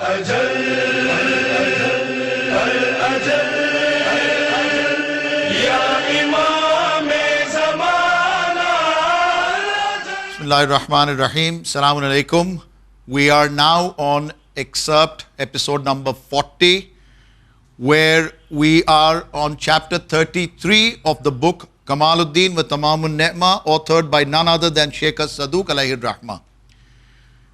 Bismillahirrahmanirrahim. Assalamu alaikum. We are now on excerpt episode number 40, where we are on chapter 33 of the book Kamaluddin wa Tamaamun, authored by none other than Shaykh As-Sadooq alayhi rahmah.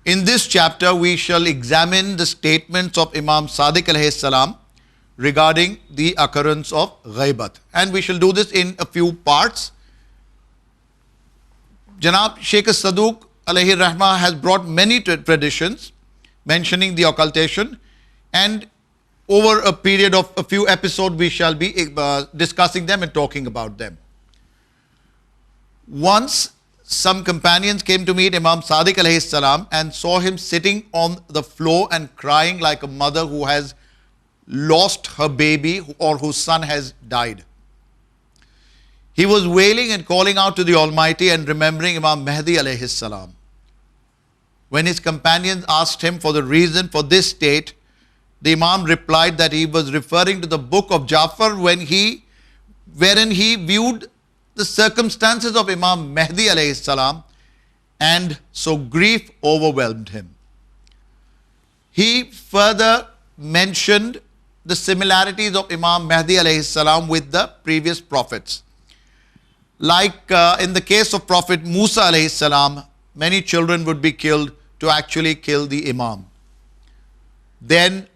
In this chapter, we shall examine the statements of Imam Sadiq alayhi salam regarding the occurrence of ghaibat. And we shall do this in a few parts. Janab Shaykh As-Sadooq alayhi rahmah has brought many traditions mentioning the occultation, and over a period of a few episodes we shall be discussing them and talking about them. Once some companions came to meet Imam Sadiq alayhi salam and saw him sitting on the floor and crying like a mother who has lost her baby or whose son has died. He was wailing and calling out to the Almighty and remembering Imam Mahdi alayhi salam. When his companions asked him for the reason for this state, the Imam replied that he was referring to the book of Jafar wherein he viewed the circumstances of Imam Mahdi alayhi salam, and so grief overwhelmed him. He further mentioned the similarities of Imam Mahdi alayhi salam with the previous prophets. Like in the case of Prophet Musa alayhi salam, many children would be killed to actually kill the Imam. Then,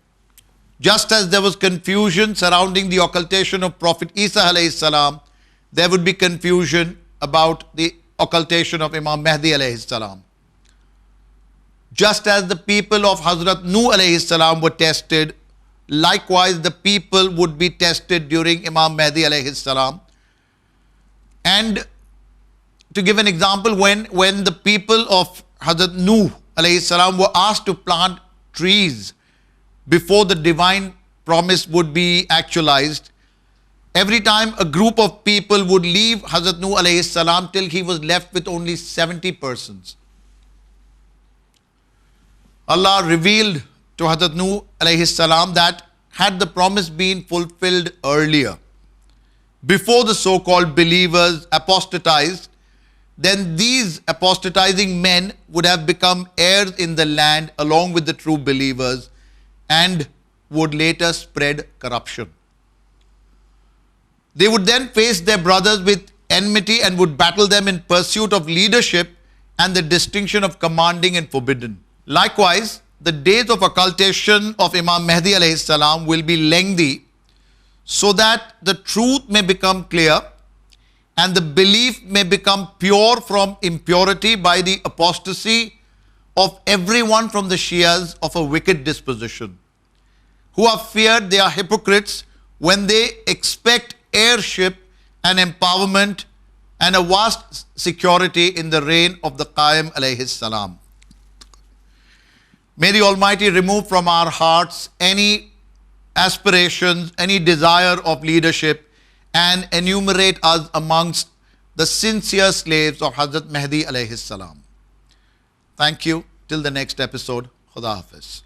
just as there was confusion surrounding the occultation of Prophet Isa alayhi salam, there would be confusion about the occultation of Imam Mahdi alayhi salam. Just as the people of Hazrat Nuh alayhi salam were tested, likewise the people would be tested during Imam Mahdi alayhi salam. And to give an example, when the people of Hazrat Nuh alayhi salam were asked to plant trees before the divine promise would be actualized, every time a group of people would leave Hazrat Nuh alayhi salam till he was left with only 70 persons. Allah revealed to Hazrat Nuh alayhi salam that had the promise been fulfilled earlier, before the so-called believers apostatized, then these apostatizing men would have become heirs in the land along with the true believers and would later spread corruption. They would then face their brothers with enmity and would battle them in pursuit of leadership and the distinction of commanding and forbidden. Likewise, the days of occultation of Imam Mahdi alayhi salam will be lengthy, so that the truth may become clear and the belief may become pure from impurity by the apostasy of everyone from the Shias of a wicked disposition, who are feared they are hypocrites when they expect heirship and empowerment and a vast security in the reign of the Qaim alayhi salam. May the Almighty remove from our hearts any aspirations, any desire of leadership, and enumerate us amongst the sincere slaves of Hazrat Mahdi alayhi salam. Thank you. Till the next episode. Khuda Hafiz.